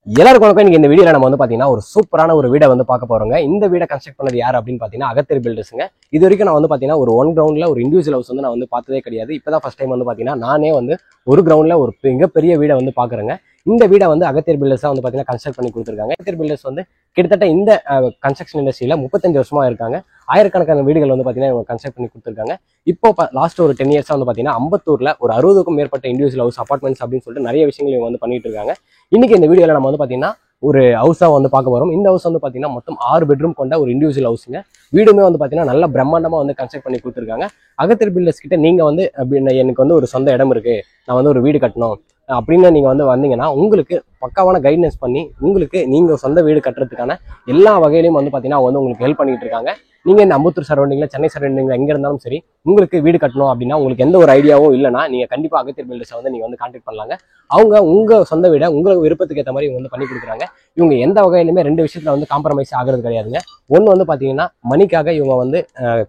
எல்லாருக்கும் வணக்கம். இன்னைக்கு இந்த வீடியோல நம்ம வந்து பாத்தீங்கன்னா ஒரு சூப்பரான ஒரு வீடை வந்து பார்க்க போறோங்க. இந்த வீடை கன்ஸ்ட்ரக்ட் பண்ணது யார் அப்படின்னு பாத்தீங்கன்னா அகத்தியர் பில்டர்ஸ்ங்க. இது வரைக்கும் நான் வந்து பாத்தீங்கன்னா ஒரு ஒன் கிரவுண்ட்ல ஒரு இண்டிவிஜுவல் ஹவுஸ் வந்து நான் வந்து பார்த்ததே கிடையாது. இப்பதான் ஃபர்ஸ்ட் டைம் வந்து பாத்தீங்கன்னா நானே வந்து ஒரு கிரவுண்ட்ல ஒரு மிகப்பெரிய வீடை வந்து பாக்குறேங்க. இந்த வீடை வந்து அகத்தியர் பில்டர்ஸ் வந்து பாத்தீங்கன்னா கன்ஸ்ட்ரக்ட் பண்ணி கொடுத்துருக்காங்க. அகத்தியர் பில்டர்ஸ் வந்து கிட்டத்தட்ட இந்த கன்ஸ்ட்ரக்ஷன் இண்டஸ்ட்ரியில 35 வருஷமா இருக்காங்க. ஆயிரக்கணக்கான வீடுகள் வந்து பாத்தீங்கன்னா கன்ஸ்ட்ரக்ட் பண்ணி கொடுத்துருக்காங்க. இப்போ லாஸ்ட் ஒரு 10 இயர்ஸா வந்து பாத்தீங்கன்னா அம்பத்தூர்ல ஒரு 60க்கும் மேற்பட்ட இண்டிவிஜுவல் ஹவுஸ் அபார்ட்மெண்ட்ஸ் அப்படின்னு சொல்லிட்டு நிறைய விஷயங்கள் இவங்க வந்து பண்ணிட்டு இருக்காங்க. இன்னைக்கு இந்த வீடியோல நம்ம வந்து பாத்தீங்கன்னா ஒரு ஹவுஸா வந்து பார்க்க வரோம். இந்த ஹவுஸ் வந்து பாத்தீங்கன்னா மொத்தம் 6 பெட்ரூம் கொண்ட ஒரு இண்டிவிஜுவல் ஹவுஸுங்க. வீடுமே வந்து பாத்தீங்கன்னா நல்ல பிரம்மாண்டமா வந்து கன்ஸ்ட்ரக்ட் பண்ணி கொடுத்துருக்காங்க. அகத்தியர் பில்டர்ஸ் கிட்ட நீங்க வந்து எனக்கு வந்து ஒரு சொந்த இடம் இருக்கு, நான் வந்து ஒரு வீடு கட்டணும் அப்படின்னு நீங்க வந்து வந்தீங்கன்னா உங்களுக்கு பக்காவான கைடன்ஸ் பண்ணி உங்களுக்கு நீங்க சொந்த வீடு கட்டுறதுக்கான எல்லா வகையிலையும் வந்து பாத்தீங்கன்னா அவங்க வந்து உங்களுக்கு ஹெல்ப் பண்ணிட்டு இருக்காங்க. நீங்க இந்த அம்பத்தூர் சரௌண்டிங்ல, சென்னை சரௌண்டிங்ல எங்க இருந்தாலும் சரி, உங்களுக்கு வீடு கட்டணும் அப்படின்னா உங்களுக்கு எந்த ஒரு ஐடியாவும் இல்லைன்னா நீங்க கண்டிப்பா அகத்தியர் பில்டர்ஸை வந்து நீங்க வந்து கான்டாக்ட் பண்ணலாங்க. அவங்க உங்க சொந்த வீடை உங்க விருப்பத்துக்கு ஏற்ற மாதிரி இவங்க வந்து பண்ணி கொடுக்குறாங்க. இவங்க எந்த வகையிலுமே ரெண்டு விஷயத்துல வந்து காம்ப்ரமைஸ் ஆகிறது கிடையாதுங்க. ஒன்னு வந்து பாத்தீங்கன்னா மணிக்காக இவங்க வந்து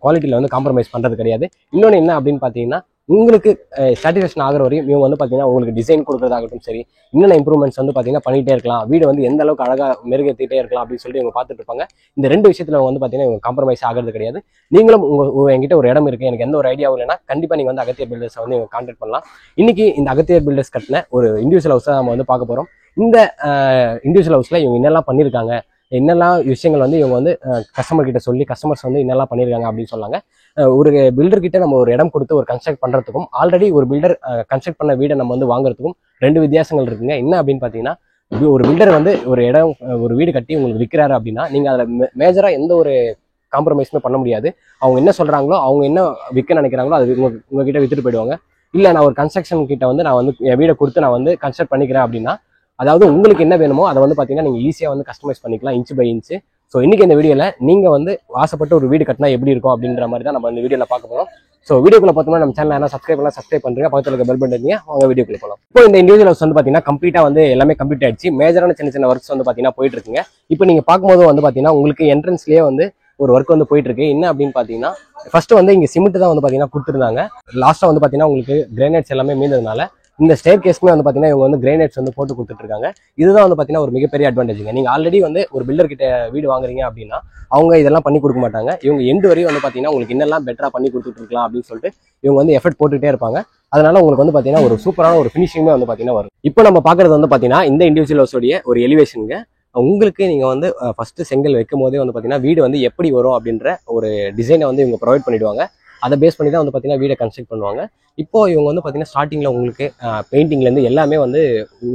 குவாலிட்டியில வந்து காம்ப்ரமைஸ் பண்றது கிடையாது. இன்னொன்னு என்ன அப்படின்னு பாத்தீங்கன்னா உங்களுக்கு சாட்டிஸ்ஃபேக்ஷன் ஆகிற வரையும் இவங்க வந்து பாத்தீங்கன்னா உங்களுக்கு டிசைன் கொடுக்கறதாகட்டும் சரி, இன்னும் இம்ப்ரூவ்மெண்ட்ஸ் வந்து பாத்தீங்கன்னா பண்ணிட்டே இருக்கலாம், வீடு வந்து எந்த அளவுக்கு அழகா மெருகேற்றிட்டே இருக்கலாம் அப்படின்னு சொல்லிட்டு இவங்க பார்த்துட்டு இருப்பாங்க. இந்த ரெண்டு விஷயத்துல வந்து பாத்தீங்கன்னா இவங்க காம்ப்ரமைஸ் ஆகிறது கிடையாது. நீங்களும் என்கிட்ட ஒரு இடம் இருக்கு, எனக்கு எந்த ஒரு ஐடியாவும் இல்லைன்னா கண்டிப்பா நீங்க வந்து அகத்தியர் பில்டர்ஸ் வந்து கான்டாக்ட் பண்ணலாம். இன்னைக்கு இந்த அகத்தியர் பில்டர்ஸ் கட்டின ஒரு இண்டிவிஜுவல் ஹவுஸை நம்ம வந்து பார்க்க போறோம். இந்த இண்டிவிஜுவல் ஹவுஸ்ல இவங்க என்னெல்லாம் பண்ணியிருக்காங்க, என்னெல்லாம் விஷயங்கள் வந்து இவங்க வந்து கஸ்டமர் கிட்ட சொல்லி கஸ்டமர்ஸ் வந்து என்னெல்லாம் பண்ணியிருக்காங்க அப்படின்னு சொன்னாங்க. ஒரு பில்டர் கிட்ட நம்ம ஒரு இடம் கொடுத்து ஒரு கன்ஸ்ட்ரக்ட் பண்றதுக்கும் ஆல்ரெடி ஒரு பில்டர் கன்ஸ்ட்ரக்ட் பண்ண வீடை நம்ம வந்து வாங்குறதுக்கும் ரெண்டு வித்தியாசங்கள் இருக்குங்க. என்ன அப்படின்னு பாத்தீங்கன்னா ஒரு பில்டர் வந்து ஒரு இடம் ஒரு வீடு கட்டி உங்களுக்கு விற்கிறாரு அப்படின்னா நீங்க அதுல மேஜரா எந்த ஒரு காம்ப்ரமைஸுமே பண்ண முடியாது. அவங்க என்ன சொல்றாங்களோ, அவங்க என்ன விற்க நினைக்கிறாங்களோ அது உங்ககிட்ட வித்துட்டு போயிடுவாங்க. இல்ல நான் ஒரு கன்ஸ்ட்ரக்ஷன் கிட்ட வந்து நான் வந்து என் வீடை கொடுத்து நான் வந்து கன்ஸ்ட்ரக்ட் பண்ணிக்கிறேன் அப்படின்னா அதாவது உங்களுக்கு என்ன வேணுமோ அதை வந்து பாத்தீங்கன்னா நீங்க ஈஸியா வந்து கஸ்டமைஸ் பண்ணிக்கலாம் இன்ச் பை இன்ச். ஸோ இன்னைக்கு இந்த வீடியோல நீங்க வந்து ஆசைப்பட்ட ஒரு வீடு கட்டினா எப்படி இருக்கும் அப்படின்ற மாதிரி தான் நம்ம இந்த வீடியோல பார்க்க போறோம். ஸோ வீடியோக்குள்ள பார்த்தோம்னா நம்ம சேனல் என்ன சப்ஸ்கிரைப் பண்ணலாம், சப்ஸ்கிரைப் பண்றீங்க, பக்கத்தில் இருக்க பெல் பட்டன் அவங்க வீடியோக்குள்ள போகலாம். இப்போ இந்த இண்டிவிஜுவல் ஹவுஸ் வந்து பாத்தீங்கன்னா கம்ப்ளீட்டா வந்து எல்லாமே கம்ப்ளீட் ஆயிடுச்சு. மேஜரான சின்ன சின்ன ஒர்க்ஸ் வந்து பாத்தீங்கன்னா போயிட்டு இருக்குங்க. இப்போ நீங்க பார்க்கும்போது வந்து பாத்தீங்கன்னா உங்களுக்கு என்ட்ரன்ஸ்லயே வந்து ஒரு ஒர்க் வந்து போயிட்டு இருக்கு. என்ன அப்படின்னு பாத்தீங்கன்னா ஃபர்ஸ்ட் வந்து இங்க சிமெண்ட் தான் வந்து பாத்தீங்கன்னா கொடுத்துருந்தாங்க. லாஸ்டா வந்து பாத்தீங்கன்னா உங்களுக்கு கிரானைட்ஸ் எல்லாமே மீந்ததுனால இந்த ஸ்டேர் கேஸ்க்குமே வந்து பாத்தீங்கன்னா இவங்க வந்து கிரானைட்ஸ் வந்து போட்டு கொடுத்துட்டு இருக்காங்க. இதுதான் வந்து பாத்தீங்கன்னா ஒரு மிகப்பெரிய அட்வான்டேஜ்ங்க. நீங்க ஆல்ரெடி வந்து ஒரு பில்டர் கிட்ட வீடு வாங்குறீங்க அப்படின்னா அவங்க இதெல்லாம் பண்ணி கொடுக்க மாட்டாங்க. இவங்க எண்டு வரையும் வந்து பாத்தீங்கன்னா உங்களுக்கு என்னெல்லாம் பெட்டரா பண்ணி கொடுத்துட்டு இருக்கலாம் அப்படின்னு சொல்லிட்டு இவங்க வந்து எஃபர்ட் போட்டுட்டே இருப்பாங்க. அதனால உங்களுக்கு வந்து பாத்தீங்கன்னா ஒரு சூப்பரான ஒரு ஃபினிஷிங்குமே வந்து பாத்தீங்கன்னா வரும். இப்போ நம்ம பாக்குறது வந்து பாத்தீங்கன்னா இந்த இண்டிவிஜுவல் ஹவுஸோடைய ஒரு எலிவேஷனுங்க. உங்களுக்கு நீங்க வந்து ஃபர்ஸ்ட் செங்கல் வைக்கும் போதே வந்து பாத்தீங்கன்னா வீடு வந்து எப்படி வரும் அப்படின்ற ஒரு டிசைனை வந்து இவங்க ப்ரொவைட் பண்ணிடுவாங்க. அதை பேஸ் பண்ணி தான் வந்து பாத்தீங்கன்னா வீடை கன்ஸ்ட்ரக்ட் பண்ணுவாங்க. இப்போ இவங்க வந்து பாத்தீங்கன்னா ஸ்டார்டிங்ல உங்களுக்கு பெயிண்டிங்ல இருந்து எல்லாமே வந்து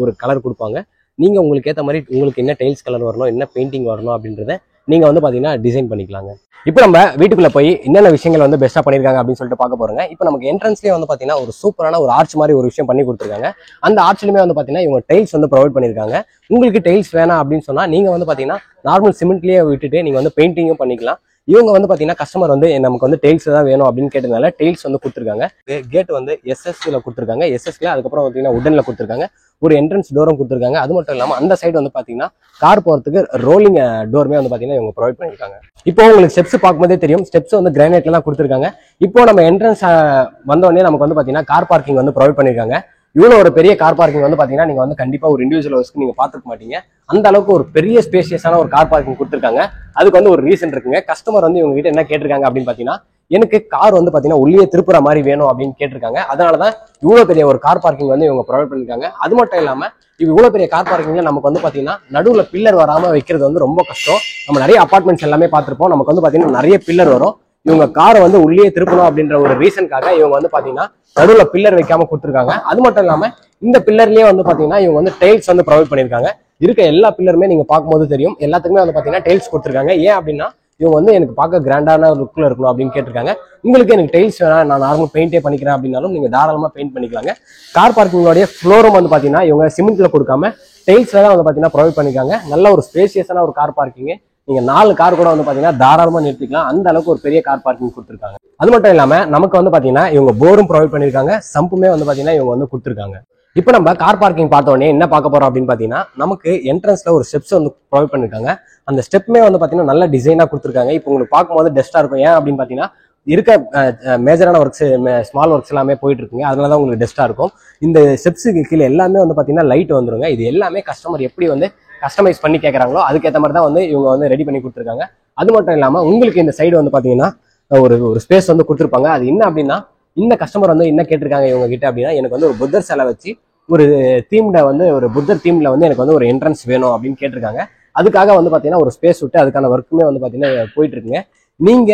ஒரு கலர் கொடுப்பாங்க. நீங்க உங்களுக்கு ஏற்ற மாதிரி உங்களுக்கு என்ன டைல்ஸ் கலர் வரணும், என்ன பெயிண்டிங் வரணும் அப்படின்றத நீங்க வந்து பாத்தீங்கன்னா டிசைன் பண்ணிக்கலாங்க. இப்போ நம்ம வீட்டுக்குள்ள போய் என்னென்ன விஷயங்கள் வந்து பெஸ்டா பண்ணிருக்காங்க அப்படின்னு சொல்லிட்டு பார்க்க போறோங்க. இப்போ நமக்கு என்ட்ரன்ஸ்லேயே வந்து பாத்தீங்கன்னா ஒரு சூப்பரான ஒரு ஆர்ச் மாதிரி ஒரு விஷயம் பண்ணி கொடுத்துருக்காங்க. அந்த ஆர்ச்லயுமே வந்து பாத்தீங்கன்னா இவங்க டைல்ஸ் வந்து ப்ரொவைட் பண்ணிருக்காங்க. உங்களுக்கு டைல்ஸ் வேணாம் அப்படின்னு சொன்னா நீங்க வந்து பாத்தீங்கன்னா நார்மல் சிமெண்ட்லயே விட்டுட்டு நீங்க வந்து பெயிண்டிங்கும் பண்ணிக்கலாம். இவங்க வந்து பாத்தீங்கன்னா கஸ்டமர் வந்து நமக்கு வந்து டைல்ஸ் தான் வேணும் அப்படின்னு கேட்டதுனால டைல்ஸ் வந்து கொடுத்துருக்காங்க. கேட் வந்து எஸ்எஸ்ல கொடுத்துருக்காங்க. எஸ்எஸ்ல அதுக்கப்புறம் பாத்தீங்கன்னா உடன்ல கொடுத்துருக்காங்க. ஒரு என்ட்ரன்ஸ் டோரும் கொடுத்துருக்காங்க. அது மட்டும் இல்லாம அந்த சைடு வந்து பாத்தீங்கன்னா கார் போறதுக்கு ரோலிங் டோருமே வந்து பாத்தீங்கன்னா இவங்க ப்ரொவைட் பண்ணிருக்காங்க. இப்போ உங்களுக்கு ஸ்டெப்ஸ் பார்க்கும்போதே தெரியும், ஸ்டெப்ஸ் வந்து கிரானைட்ல தான் கொடுத்துருக்காங்க. இப்போ நம்ம என்ட்ரன்ஸ் வந்தோடனே நமக்கு வந்து பாத்தீங்கன்னா கார் பார்க்கிங் வந்து ப்ரொவைட் பண்ணிருக்காங்க. இவ்வளவு ஒரு பெரிய கார் பார்க்கிங் வந்து பாத்தீங்கன்னா நீங்க வந்து கண்டிப்பா ஒரு இண்டிவிஜுவல் ஹவுஸ்க்கு நீங்க பாத்துக்க மாட்டீங்க. அந்த அளவுக்கு ஒரு பெரிய ஸ்பேசியஸான ஒரு கார் பார்க்கிங் கொடுத்துருக்காங்க. அதுக்கு வந்து ஒரு ரீசன் இருக்குங்க. கஸ்டமர் வந்து இவங்க கிட்ட என்ன கேட்டிருக்காங்க அப்படின்னு பாத்தீங்கன்னா எனக்கு கார் வந்து பாத்தீங்கன்னா உள்ளே திருப்புற மாதிரி வேணும் அப்படின்னு கேட்டிருக்காங்க. அதனாலதான் இவ்வளவு பெரிய ஒரு கார் பார்க்கிங் வந்து இவங்க ப்ரொவைட் பண்ணிருக்காங்க. அது மட்டும் இல்லாம இவ்வளவு பெரிய கார் பார்க்கிங்ல நமக்கு வந்து பாத்தீங்கன்னா நடுவுல பில்லர் வராம வைக்கிறது வந்து ரொம்ப கஷ்டம். நம்ம நிறைய அபார்ட்மெண்ட்ஸ் எல்லாமே பார்த்திருப்போம். நமக்கு வந்து பாத்தீங்கன்னா நிறைய பில்லர் வரும். இவங்க காரை வந்து உள்ளே திருப்பணும் அப்படின்ற ஒரு ரீசனுக்காக இவங்க வந்து பாத்தீங்கன்னா நடுவுல பில்லர் வைக்காம கொடுத்துருக்காங்க. அது மட்டும் இல்லாம இந்த பில்லர்லயே வந்து பாத்தீங்கன்னா இவங்க வந்து டைல்ஸ் வந்து ப்ரொவைட் பண்ணிருக்காங்க. இருக்க எல்லா பில்லருமே நீங்க பார்க்கும்போது தெரியும், எல்லாத்துக்குமே வந்து பாத்தீங்கன்னா டைல்ஸ் கொடுத்துருக்காங்க. ஏன் அப்படின்னா இவங்க வந்து எனக்கு பார்க்க கிராண்டான லுக்ல இருக்கணும் அப்படின்னு கேட்டிருக்காங்க. உங்களுக்கு எனக்கு டைல்ஸ் வேணாம், நான் நார்மல் பெயிண்டே பண்ணிக்கிறேன் அப்படின்னாலும் நீங்க தாராளமா பெயிண்ட் பண்ணிக்கலாங்க. கார் பார்க்கிங்கோடைய ஃப்ளோரும் வந்து பாத்தீங்கன்னா இவங்க சிமெண்ட்ல கொடுக்காம டைல்ஸ்ல தான் வந்து பாத்தீங்கன்னா ப்ரொவைட் பண்ணிருக்காங்க. நல்ல ஒரு ஸ்பேசியஸான ஒரு கார் பார்க்கிங். நீங்க 4 கார் கூட வந்து பாத்தீங்கன்னா தாராளமா நிறுத்திக்கலாம். அந்த அளவுக்கு ஒரு பெரிய கார் பார்க்கிங் கொடுத்துருக்காங்க. அது மட்டும் இல்லாம நமக்கு வந்து பாத்தீங்கன்னா இவங்க போரும் ப்ரொவைட் பண்ணிருக்காங்க. சம்புமே வந்து பாத்தீங்கன்னா இவங்க வந்து கொடுத்துருக்காங்க. இப்போ நம்ம கார் பார்க்கிங் பார்த்த உடனே என்ன பார்க்க போறோம் அப்படின்னு பாத்தீங்கன்னா நமக்கு என்ட்ரன்ஸ்ல ஒரு ஸ்டெப்ஸ் வந்து ப்ரொவைட் பண்ணிருக்காங்க. அந்த ஸ்டெப்மே வந்து பாத்தீங்கன்னா நல்ல டிசைனா கொடுத்துருக்காங்க. இப்போ உங்களுக்கு பார்க்கும்போது டெஸ்டா இருக்கும். ஏன் அப்படின்னு பாத்தீங்கன்னா இருக்க மேஜரான ஒர்க்ஸ் ஸ்மால் ஒர்க்ஸ் எல்லாமே போயிட்டு இருக்குங்க. அதனால தான் உங்களுக்கு டெஸ்டா இருக்கும். இந்த ஸ்டெப்ஸுக்கு கீழே எல்லாமே வந்து பாத்தீங்கன்னா லைட் வந்துருங்க. இது எல்லாமே கஸ்டமர் எப்படி வந்து கஸ்டமைஸ் பண்ணி கேட்குறாங்களோ அதுக்கேற்ற மாதிரி தான் வந்து இவங்க வந்து ரெடி பண்ணி கொடுத்துருக்காங்க. அது மட்டும் இல்லாமல் உங்களுக்கு இந்த சைடு வந்து பார்த்தீங்கன்னா ஒரு ஸ்பேஸ் வந்து கொடுத்துருப்பாங்க. அது என்ன அப்படின்னா, இந்த கஸ்டமர் வந்து என்ன கேட்டிருக்காங்க இவங்க கிட்ட அப்படின்னா, எனக்கு வந்து ஒரு புத்தர் சிலை வச்சு ஒரு தீம்ல வந்து ஒரு புத்தர் தீம்ல வந்து எனக்கு வந்து ஒரு என்ட்ரன்ஸ் வேணும் அப்படின்னு கேட்டிருக்காங்க. அதுக்காக வந்து பார்த்தீங்கன்னா ஒரு ஸ்பேஸ் விட்டு அதுக்கான ஒர்க்குமே வந்து பார்த்தீங்கன்னா போயிட்டு இருக்குங்க. நீங்க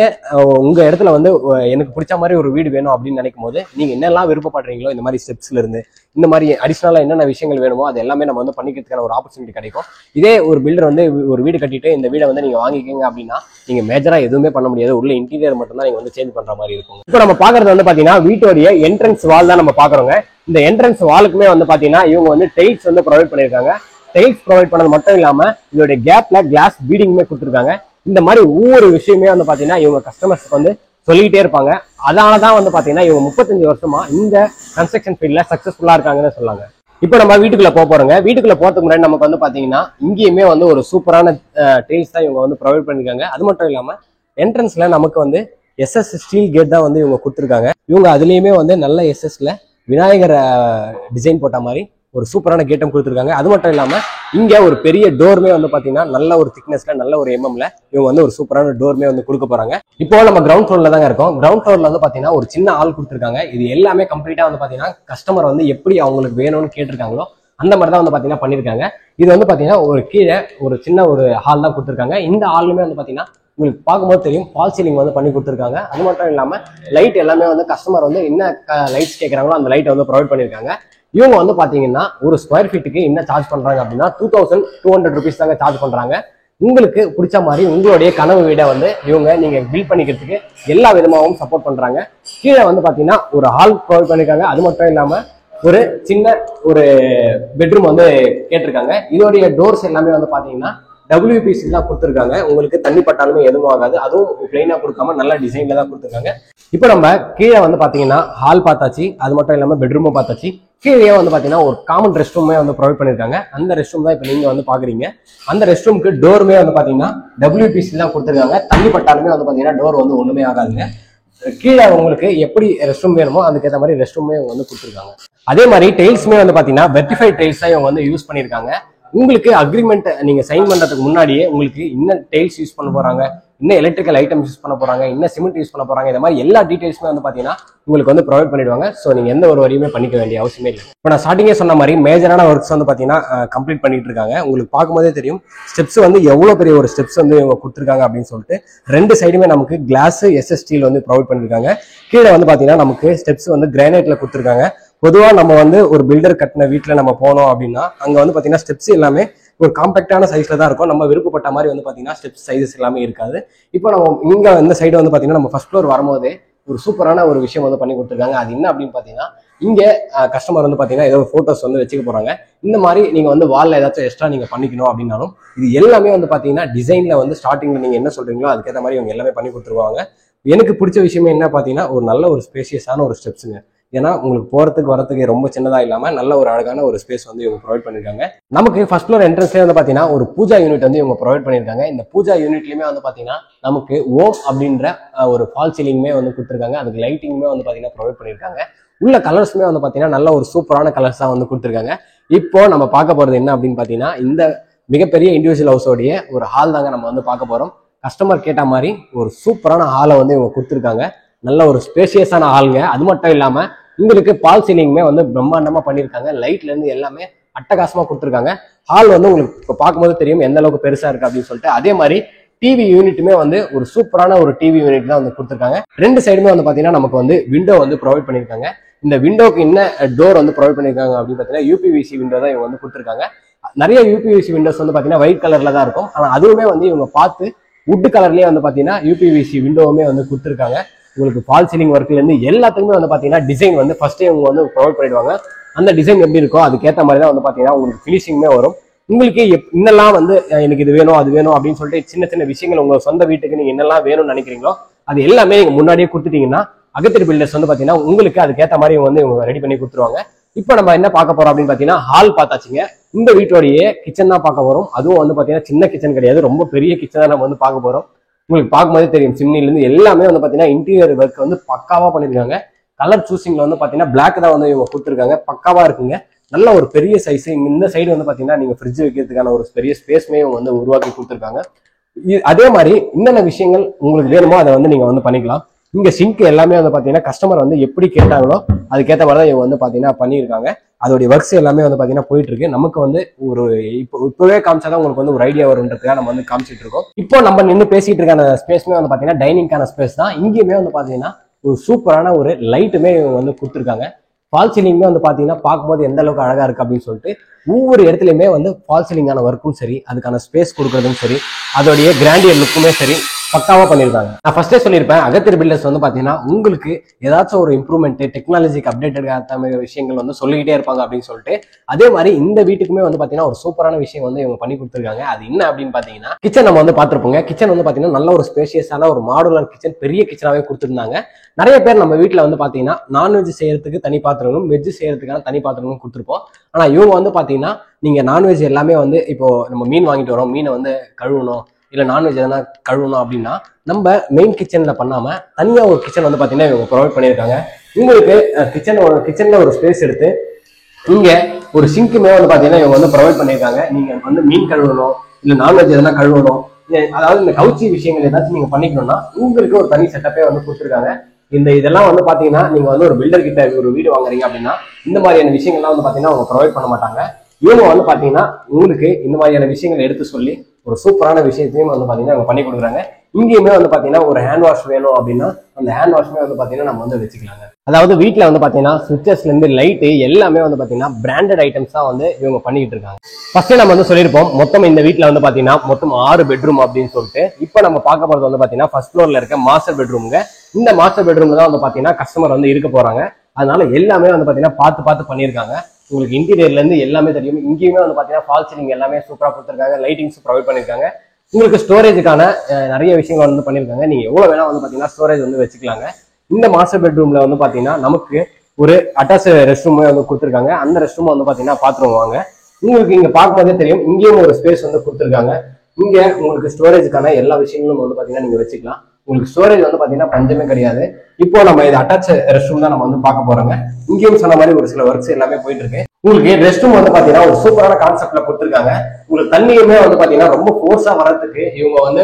உங்க இடத்துல வந்து எனக்கு பிடிச்ச மாதிரி ஒரு வீடு வேணும் அப்படின்னு நினைக்கும் போது நீங்க என்னெல்லாம் விருப்பப்படுறீங்களோ இந்த மாதிரி ஸ்டெப்ஸ்ல இருந்து இந்த மாதிரி அடிஷனலா என்னென்ன விஷயங்கள் வேணுமோ அது எல்லாமே நம்ம வந்து பண்ணிக்கிறதுக்கான ஒரு ஆப்பர்ச்சுனிட்டி கிடைக்கும். இதே ஒரு பில்டர் வந்து ஒரு வீடு கட்டிட்டு இந்த வீடை வந்து நீங்க வாங்கிக்கீங்க அப்படின்னா நீங்க மேஜரா எதுவுமே பண்ண முடியாது. உள்ள இன்டீரியர் மட்டும் தான் நீங்க வந்து சேஞ்ச் பண்ற மாதிரி இருக்கும். இப்போ நம்ம பாக்குறது வந்து பாத்தீங்கன்னா வீட்டோடைய என்ட்ரன்ஸ் வால் தான் நம்ம பாக்குறோங்க. இந்த என்ட்ரன்ஸ் வாலுக்குமே வந்து பாத்தீங்கன்னா இவங்க வந்து டைல்ஸ் வந்து ப்ரொவைட் பண்ணிருக்காங்க. டைல்ஸ் ப்ரொவைட் பண்ணது மட்டும் இல்லாம இதோடைய கேப்ல கிளாஸ் பீடிங்குமே கொடுத்துருக்காங்க. இந்த மாதிரி ஒவ்வொரு விஷயமே வந்து பாத்தீங்கன்னா இவங்க கஸ்டமர்ஸ்க்கு வந்து சொல்லிக்கிட்டே இருப்பாங்க. அதனாலதான் வந்து பாத்தீங்கன்னா இவங்க 35 வருஷமா இந்த கன்ஸ்ட்ரக்ஷன் ஃபீல்ட்ல சக்சஸ்ஃபுல்லா இருக்காங்கன்னு சொல்லாங்க. இப்போ நம்ம வீட்டுக்குள்ள போறோங்க. வீட்டுக்குள்ள போறதுக்கு முன்னாடி நமக்கு வந்து பாத்தீங்கன்னா இங்கேயுமே வந்து ஒரு சூப்பரான டைல்ஸ் தான் இவங்க வந்து ப்ரொவைட் பண்ணிருக்காங்க. அது மட்டும் இல்லாம என்ட்ரன்ஸ்ல நமக்கு வந்து SS ஸ்டீல் கேட் தான் வந்து இவங்க கொடுத்துருக்காங்க. இவங்க அதுலயுமே வந்து நல்ல SSல விநாயகர் டிசைன் போட்ட மாதிரி ஒரு சூப்பரான கேட்டும் கொடுத்துருக்காங்க. அது மட்டும் இல்லாம இங்க ஒரு பெரிய டோர்மே வந்து பாத்தீங்கன்னா நல்ல ஒரு திக்னஸ்ல நல்ல ஒரு எம்எம்ல இவங்க வந்து ஒரு சூப்பரான டோர்மே வந்து கொடுக்க போறாங்க. இப்போ நம்ம கிரவுண்ட் ஃப்ளோர்ல தாங்க இருக்கோம். கிரவுண்ட் ஃப்ளோர்ல வந்து பாத்தீங்கன்னா ஒரு சின்ன ஹால் கொடுத்துருக்காங்க. இது எல்லாமே கம்ப்ளீட்டா வந்து பாத்தீங்கன்னா கஸ்டமர் வந்து எப்படி அவங்களுக்கு வேணும்னு கேட்டிருக்காங்களோ அந்த மாதிரி தான் வந்து பாத்தீங்கன்னா பண்ணிருக்காங்க. இது வந்து பாத்தீங்கன்னா ஒரு கீழே ஒரு சின்ன ஒரு ஹால் தான் கொடுத்துருக்காங்க. இந்த ஹாலுமே வந்து பாத்தீங்கன்னா உங்களுக்கு பார்க்கும்போது தெரியும் ஃபால் சீலிங் வந்து பண்ணி கொடுத்துருக்காங்க. அது மட்டும் இல்லாம லைட் எல்லாமே வந்து கஸ்டமர் வந்து என்ன லைட்ஸ் கேட்கறாங்களோ அந்த லைட்டை வந்து ப்ரொவைட் பண்ணிருக்காங்க. இவங்க வந்து பாத்தீங்கன்னா ஒரு ஸ்கொயர் ஃபீட்டுக்கு என்ன சார்ஜ் பண்றாங்க அப்படின்னா 2200 rupees தாங்க சார்ஜ் பண்றாங்க. உங்களுக்கு பிடிச்ச மாதிரி உங்களுடைய கனவு வீடை வந்து இவங்க நீங்க பில்ட் பண்ணிக்கிறதுக்கு எல்லா விதமாகவும் சப்போர்ட் பண்றாங்க. கீழே வந்து பாத்தீங்கன்னா ஒரு ஹால் ப்ரொவைட் பண்ணிருக்காங்க. அது மட்டும் இல்லாம ஒரு சின்ன ஒரு பெட்ரூம் வந்து கேட்டிருக்காங்க. இதோடைய டோர்ஸ் எல்லாமே வந்து பாத்தீங்கன்னா WPC தான் கொடுத்துருக்காங்க. உங்களுக்கு தண்ணி பட்டாலுமே எதுவும் ஆகாது. அதுவும் பிளைனா கொடுக்காம நல்ல டிசைன்ல தான் கொடுத்துருக்காங்க. இப்போ நம்ம கீழே வந்து பாத்தீங்கன்னா ஹால் பார்த்தாச்சு. அது மட்டும் இல்லாம பெட்ரூமும் பார்த்தாச்சு. கீழே வந்து பாத்தீங்கன்னா ஒரு காமன் ரெஸ்ட் ரூமே வந்து ப்ரொவைட் பண்ணிருக்காங்க. அந்த ரெஸ்ட் ரூம் தான் இப்போ நீங்க வந்து பாக்குறீங்க. அந்த ரெஸ்ட் ரூமுக்கு டோருமே வந்து பாத்தீங்கன்னா WPC தான் கொடுத்துருக்காங்க. தண்ணி பட்டாலுமே வந்து பாத்தீங்கன்னா டோர் வந்து ஒண்ணுமே ஆகாதுங்க. கீழே உங்களுக்கு எப்படி ரெஸ்ட் ரூம் வேணுமோ அதுக்கேற்ற மாதிரி ரெஸ்ட் ரூமே வந்து கொடுத்துருக்காங்க. அதே மாதிரி டைல்ஸுமே வந்து பாத்தீங்கன்னா வெர்டிஃபைட் டைல்ஸ் தான் இவங்க வந்து யூஸ் பண்ணிருக்காங்க. உங்களுக்கு அக்ரிமெண்ட் நீங்க சைன் பண்றதுக்கு முன்னாடியே உங்களுக்கு என்ன டைல்ஸ் யூஸ் பண்ண போறாங்க, என்ன எலக்ட்ரிக்கல் ஐட்டம்ஸ் யூஸ் பண்ண போறாங்க, என்ன சிமெண்ட் யூஸ் பண்ண போறாங்க, இந்த மாதிரி எல்லா டீடைல்ஸுமே வந்து பாத்தீங்கன்னா உங்களுக்கு வந்து ப்ரொவைட் பண்ணிடுவாங்க. ஸோ நீங்க எந்த ஒரு வரியுமே பண்ணிக்க வேண்டிய அவசியமே இல்லை. இப்போ நான் ஸ்டார்டிங்கே சொன்ன மாதிரி மேஜரான ஒர்க்ஸ் வந்து பாத்தீங்கன்னா கம்ப்ளீட் பண்ணிட்டு இருக்காங்க. உங்களுக்கு பார்க்கும்போதே தெரியும் ஸ்டெப்ஸ் வந்து எவ்வளவு பெரிய ஒரு ஸ்டெப்ஸ் வந்து இவங்க கொடுத்துருக்காங்க அப்படின்னு சொல்லிட்டு. ரெண்டு சைடுமே நமக்கு கிளாஸ் SS ஸ்டீல் வந்து ப்ரொவைட் பண்ணிருக்காங்க. கீழே வந்து பாத்தீங்கன்னா நமக்கு ஸ்டெப்ஸ் வந்து கிரானைட்ல கொடுத்துருக்காங்க. பொதுவா நம்ம வந்து ஒரு பில்டர் கட்டின வீட்டுல நம்ம போனோம் அப்படின்னா அங்க வந்து பாத்தீங்கன்னா ஸ்டெப்ஸ் எல்லாமே ஒரு காம்பாக்டான சைஸ்ல தான் இருக்கும். நம்ம விருப்பப்பட்ட மாதிரி வந்து பாத்தீங்கன்னா ஸ்டெப்ஸ் சைஸஸ் எல்லாமே இருக்காது. இப்போ நம்ம இங்க இந்த சைடு வந்து பாத்தீங்கன்னா நம்ம ஃபர்ஸ்ட் ஃப்ளோர் வரும்போதே ஒரு சூப்பரான ஒரு விஷயம் வந்து பண்ணி கொடுத்துருக்காங்க. அது என்ன அப்படின்னு பாத்தீங்கன்னா இங்க கஸ்டமர் வந்து பாத்தீங்கன்னா ஏதோ போட்டோஸ் வந்து வச்சுக்க போறாங்க. இந்த மாதிரி நீங்க வந்து வால்ல ஏதாச்சும் எக்ஸ்ட்ரா நீங்க பண்ணிக்கணும் அப்படின்னாலும் இது எல்லாமே வந்து பாத்தீங்கன்னா டிசைன்ல வந்து ஸ்டார்டிங்ல நீங்க என்ன சொல்றீங்களோ அதுக்கேற்ற மாதிரி இவங்க எல்லாமே பண்ணி கொடுத்துருவாங்க. எனக்கு பிடிச்ச விஷயமே என்ன பாத்தீங்கன்னா ஒரு நல்ல ஒரு ஸ்பேசியஸான ஒரு ஸ்டெப்ஸுங்க. ஏன்னா உங்களுக்கு போறதுக்கு வரதுக்கு ரொம்ப சின்னதா இல்லாம நல்ல ஒரு அழகான ஒரு ஸ்பேஸ் வந்து இவங்க ப்ரொவைட் பண்ணிருக்காங்க. நமக்கு ஃபர்ஸ்ட் ஃப்ளோர் என்ட்ரன்ஸ்லேயே வந்து பாத்தீங்கன்னா ஒரு பூஜா யூனிட் வந்து இவங்க ப்ரொவைட் பண்ணிருக்காங்க. இந்த பூஜா யூனிட்லயுமே வந்து பாத்தீங்கன்னா நமக்கு ஓம் அப்படின்ற ஒரு ஃபால் சீலிங்குமே வந்து கொடுத்துருக்காங்க. அதுக்கு லைட்டிங்குமே வந்து பாத்தீங்கன்னா ப்ரொவைட் பண்ணிருக்காங்க. உள்ள கலர்ஸுமே வந்து பாத்தீங்கன்னா நல்ல ஒரு சூப்பரான கலர்ஸ் தான் வந்து கொடுத்துருக்காங்க. இப்போ நம்ம பார்க்க போறது என்ன அப்படின்னு பாத்தீங்கன்னா இந்த மிகப்பெரிய இண்டிவிஜுவல் ஹவுஸோடைய ஒரு ஹால் தாங்க நம்ம வந்து பார்க்க போறோம். கஸ்டமர் கேட்ட மாதிரி ஒரு சூப்பரான ஹாலை வந்து இவங்க கொடுத்துருக்காங்க. நல்ல ஒரு ஸ்பேசியஸான ஹாலுங்க. அது மட்டும் இல்லாம உங்களுக்கு பால் சீலிங்குமே வந்து பிரம்மாண்டமா பண்ணிருக்காங்க. லைட்ல இருந்து எல்லாமே அட்டகாசமா கொடுத்துருக்காங்க. ஹால் வந்து உங்களுக்கு இப்போ பார்க்கும்போது தெரியும் எந்த அளவுக்கு பெருசா இருக்கு அப்படின்னு சொல்லிட்டு. அதே மாதிரி டிவி யூனிட்டுமே வந்து ஒரு சூப்பரான ஒரு டிவி யூனிட் தான் வந்து கொடுத்துருக்காங்க. ரெண்டு சைடுமே வந்து பாத்தீங்கன்னா நமக்கு வந்து விண்டோ வந்து ப்ரொவைட் பண்ணிருக்காங்க. இந்த விண்டோக்கு என்ன டோர் வந்து ப்ரொவைட் பண்ணிருக்காங்க அப்படின்னு பாத்தீங்கன்னா UPVC விண்டோ தான் இவங்க வந்து கொடுத்துருக்காங்க. நிறைய UPVC விண்டோஸ் வந்து பாத்தீங்கன்னா ஒயிட் கலர்ல தான் இருக்கும். ஆனா அதுவுமே வந்து இவங்க பார்த்து வுட் கலர்லயே வந்து பாத்தீங்கன்னா UPVC விண்டோவுமே வந்து கொடுத்துருக்காங்க. உங்களுக்கு ஃபால் சீலிங் ஒர்க்ல இருந்து எல்லாத்துக்குமே வந்து பாத்தீங்கன்னா டிசைன் வந்து ஃபர்ஸ்டே அவங்க வந்து ப்ரொவைட் பண்ணிடுவாங்க. அந்த டிசைன் எப்படி இருக்கோ அதுக்கேற்ற மாதிரி தான் வந்து பாத்தீங்கன்னா உங்களுக்கு ஃபினிஷிங்குமே வரும். உங்களுக்கு இன்னெல்லாம் வந்து எனக்கு இது வேணும் அது வேணும் அப்படின்னு சொல்லிட்டு சின்ன சின்ன விஷயங்கள் உங்க சொந்த வீட்டுக்கு நீங்க என்னெல்லாம் வேணும்னு நினைக்கிறீங்களோ அது எல்லாமே நீங்க முன்னாடியே கொடுத்துட்டீங்கன்னா அகத்திரி பில்டர்ஸ் வந்து பாத்தீங்கன்னா உங்களுக்கு அதுக்கேற்ற மாதிரி வந்து இவங்க ரெடி பண்ணி கொடுத்துருவாங்க. இப்போ நம்ம என்ன பார்க்க போறோம் அப்படின்னு பாத்தீங்கன்னா ஹால் பார்த்தாச்சுங்க. இந்த வீட்டோடைய கிச்சன் தான் பார்க்க போறோம். அதுவும் வந்து பாத்தீங்கன்னா சின்ன கிச்சன் கிடையாது, ரொம்ப பெரிய கிச்சன் தான் நம்ம வந்து பார்க்க போறோம். உங்களுக்கு பார்க்கும்போதே தெரியும் சிம்னில இருந்து எல்லாமே வந்து பாத்தீங்கன்னா இன்டீரியர் ஒர்க் வந்து பக்காவா பண்ணிருக்காங்க. கலர் சூசிங்ல வந்து பாத்தீங்கன்னா பிளாக் தான் வந்து இவங்க கொடுத்துருக்காங்க. பக்காவா இருக்குங்க. நல்ல ஒரு பெரிய சைஸ். இந்த சைடு வந்து பாத்தீங்கன்னா நீங்க ஃப்ரிட்ஜ் வைக்கிறதுக்கான ஒரு பெரிய ஸ்பேஸ்மே வந்து உருவாக்கி கொடுத்துருக்காங்க. அதே மாதிரி என்னென்ன விஷயங்கள் உங்களுக்கு வேணுமோ அதை வந்து நீங்க வந்து பண்ணிக்கலாம். இங்க சிங்க் எல்லாமே வந்து பாத்தீங்கன்னா கஸ்டமர் வந்து எப்படி கேட்டாங்களோ அதுக்கேற்ற மாதிரி தான் இவங்க வந்து பாத்தீங்கன்னா பண்ணியிருக்காங்க. அதோடைய ஒர்க்ஸ் எல்லாமே வந்து பாத்தீங்கன்னா போயிட்டு இருக்கு. நமக்கு வந்து ஒரு இப்பவே காமிச்சாதான் உங்களுக்கு வந்து ஒரு ஐடியா வரும்ன்றதுக்காக நம்ம வந்து காமிச்சிட்டு இருக்கோம். இப்போ நம்ம நின்று பேசிட்டு இருக்க ஸ்பேஸ்மே வந்து பாத்தீங்கன்னா டைனிங்கான ஸ்பேஸ் தான். இங்கேயுமே வந்து பாத்தீங்கன்னா ஒரு சூப்பரான ஒரு லைட்டுமே இவங்க வந்து கொடுத்துருக்காங்க. ஃபால் சீலிங்குமே வந்து பாத்தீங்கன்னா பார்க்கும்போது எந்த அளவுக்கு அழகா இருக்கு அப்படின்னு சொல்லிட்டு ஒவ்வொரு இடத்துலயுமே வந்து ஃபால் சீலிங்கான ஒர்க்கும் சரி, அதுக்கான ஸ்பேஸ் கொடுக்கறதும் சரி, அதோடைய கிராண்டியர் லுக்குமே சரி பக்காவா பண்ணிருக்காங்க. நான் ஃபர்ஸ்டே சொல்லியிருப்பேன், அகத்தியர் பில்டர்ஸ் வந்து பாத்தீங்கன்னா உங்களுக்கு ஏதாச்சும் ஒரு இம்ப்ரூவ்மெண்ட் டெக்னாலஜிக்கு அப்டேட்டட் விஷயங்கள் வந்து சொல்லிக்கிட்டே இருப்பாங்க அப்படின்னு சொல்லிட்டு அதே மாதிரி இந்த வீட்டுக்குமே வந்து பாத்தீங்கன்னா ஒரு சூப்பரான விஷயம் வந்து இவங்க பண்ணி கொடுத்துருக்காங்க. அது என்ன அப்படின்னு பாத்தீங்கன்னா கிச்சன் நம்ம வந்து பாத்துருப்போங்க. கிச்சன் வந்து பாத்தீங்கன்னா நல்ல ஒரு ஸ்பேஷியஸான ஒரு மாடுலர் கிச்சன், பெரிய கிச்சனாவே கொடுத்துருந்தாங்க. நிறைய பேர் நம்ம வீட்டுல வந்து பாத்தீங்கன்னா நான்வெஜ் செய்யறதுக்கு தனி பாத்திரங்களும் வெஜ் செய்யறதுக்கான தனி பாத்திரங்களும் கொடுத்துருப்போம். ஆனா இவங்க வந்து பாத்தீங்கன்னா நீங்க நான்வெஜ் எல்லாமே வந்து இப்போ நம்ம மீன் வாங்கிட்டு வரோம், மீனை வந்து கழுவணும் இல்ல நான்வெஜ் எதனா கழுவணும் அப்படின்னா நம்ம மெயின் கிச்சன்ல பண்ணாம தனியா ஒரு கிச்சன் வந்து பாத்தீங்கன்னா இவங்க ப்ரொவைட் பண்ணியிருக்காங்க. உங்களுக்கு கிச்சன்ல ஒரு ஸ்பேஸ் எடுத்து இங்க ஒரு சிங்க்குமே வந்து பாத்தீங்கன்னா இவங்க வந்து ப்ரொவைட் பண்ணியிருக்காங்க. நீங்க வந்து மீன் கழுவணும் இல்ல நான்வெஜ் எதனா கழுவணும், அதாவது இந்த கவுச்சி விஷயங்கள் ஏதாச்சும் நீங்க பண்ணிக்கணும்னா உங்களுக்கு ஒரு தனி செட்டப்பே வந்து கொடுத்துருக்காங்க. இதெல்லாம் வந்து பாத்தீங்கன்னா நீங்க வந்து ஒரு பில்டர் கிட்ட ஒரு வீடு வாங்குறீங்க அப்படின்னா இந்த மாதிரியான விஷயங்கள்லாம் வந்து பாத்தீங்கன்னா அவங்க ப்ரொவைட் பண்ண மாட்டாங்க. இவங்க வந்து பாத்தீங்கன்னா உங்களுக்கு இந்த மாதிரியான விஷயங்களை எடுத்து சொல்லி ஒரு சூப்பரான விஷயத்தையும் வந்து பாத்தீங்கன்னா அவங்க பண்ணி கொடுக்குறாங்க. இங்கேயுமே வந்து பாத்தீங்கன்னா ஒரு ஹேண்ட் வாஷ் வேணும் அப்படின்னா அந்த ஹேண்ட் வாஷ்மே வந்து பாத்தீங்கன்னா நம்ம வந்து வச்சுக்கலாங்க. அதாவது வீட்டுல வந்து பாத்தீங்கன்னா சுவிட்சஸ்ல இருந்து லைட்டு எல்லாமே வந்து பாத்தீங்கன்னா பிராண்டட் ஐட்டம்ஸ் தான் வந்து இவங்க பண்ணிட்டு இருக்காங்க. ஃபர்ஸ்ட் நம்ம வந்து சொல்லியிருப்போம் மொத்தம் இந்த வீட்டுல வந்து பாத்தீங்கன்னா மொத்தம் 6 பெட்ரூம் அப்படின்னு சொல்லிட்டு. இப்போ நம்ம பார்க்க போறது வந்து பாத்தீங்கன்னா ஃபர்ஸ்ட் ஃப்ளோர்ல இருக்க மாஸ்டர் பெட்ரூம்ங்க. இந்த மாஸ்டர் பெட்ரூம்ல தான் வந்து பாத்தீங்கன்னா கஸ்டமர் வந்து இருக்க போறாங்க. அதனால எல்லாமே வந்து பாத்தீங்கன்னா பார்த்து பண்ணியிருக்காங்க. உங்களுக்கு இன்டீரியர்ல இருந்து எல்லாமே தெரியும். இங்கேயுமே வந்து பாத்தீங்கன்னா ஃபால் சீலிங் எல்லாமே சூப்பரா கொடுத்துருக்காங்க. லைட்டிங்ஸ் ப்ரொவைட் பண்ணிருக்காங்க. உங்களுக்கு ஸ்டோரேஜுக்கான நிறைய விஷயங்கள் வந்து பண்ணிருக்காங்க. நீங்க எவ்வளவு வேணா வந்து பாத்தீங்கன்னா ஸ்டோரேஜ் வந்து வச்சுக்கலாங்க. இந்த மாஸ்டர் பெட்ரூம்ல வந்து பாத்தீங்கன்னா நமக்கு ஒரு அட்டாச் ரெஸ்ட் ரூம் வந்து கொடுத்துருக்காங்க. அந்த ரெஸ்ட் ரூம் வந்து பாத்தீங்கன்னா பாத்ரூம் வாங்க. உங்களுக்கு இங்க பார்க்கும்போதே தெரியும் இங்கேயும் ஒரு ஸ்பேஸ் வந்து கொடுத்துருக்காங்க. இங்க உங்களுக்கு ஸ்டோரேஜுக்கான எல்லா விஷயங்களும் வந்து பாத்தீங்கன்னா நீங்க வச்சுக்கலாம். உங்களுக்கு ஸ்டோரேஜ் வந்து பாத்தீங்கன்னா பஞ்சமே கிடையாது. இப்போ நம்ம இது அட்டாச் ரெஸ்ட் ரூம் தான் நம்ம வந்து பார்க்க போறோங்க. இங்கேயும் சொன்ன மாதிரி ஒரு சில ஒர்க்ஸ் எல்லாமே போயிட்டு இருக்கு. உங்களுக்கு ரெஸ்ட் ரூம் வந்து பாத்தீங்கன்னா ஒரு சூப்பரான கான்செப்ட்ல கொடுத்துருக்காங்க. உங்களுக்கு தண்ணியுமே வந்து பாத்தீங்கன்னா ரொம்ப ஃபோர்ஸா வரதுக்கு இவங்க வந்து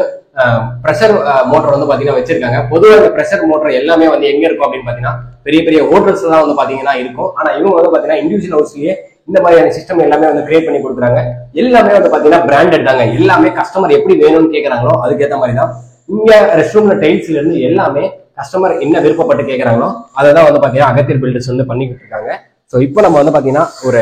பிரஷர் மோட்டர் வந்து பாத்தீங்கன்னா வச்சிருக்காங்க. பொதுவாக இந்த பிரஷர் மோட்டர் எல்லாமே வந்து எங்க இருக்கும் அப்படின்னு பாத்தீங்கன்னா பெரிய பெரிய ஹோட்டல்ஸ் தான் வந்து பாத்தீங்கன்னா இருக்கும். ஆனா இவங்க வந்து பாத்தீங்கன்னா இண்டிவிஜுவல் ஹவுஸ்லயே இந்த மாதிரியான சிஸ்டம் எல்லாமே வந்து கிரியேட் பண்ணி கொடுக்குறாங்க. எல்லாமே வந்து பாத்தீங்கன்னா பிராண்டட் தாங்க. எல்லாமே கஸ்டமர் எப்படி வேணும்னு கேட்கறாங்களோ அதுக்கேற்ற மாதிரி தான். இங்க ரெஸ்ட் ரூம்ல டைல்ஸ்ல இருந்து எல்லாமே கஸ்டமர் என்ன விருப்பப்பட்டு கேட்கறாங்களோ அதை தான் வந்து பாத்தீங்கன்னா அகத்தியர் பில்டர்ஸ் வந்து பண்ணிக்கிட்டு இருக்காங்க. ஸோ இப்போ நம்ம வந்து பாத்தீங்கன்னா ஒரு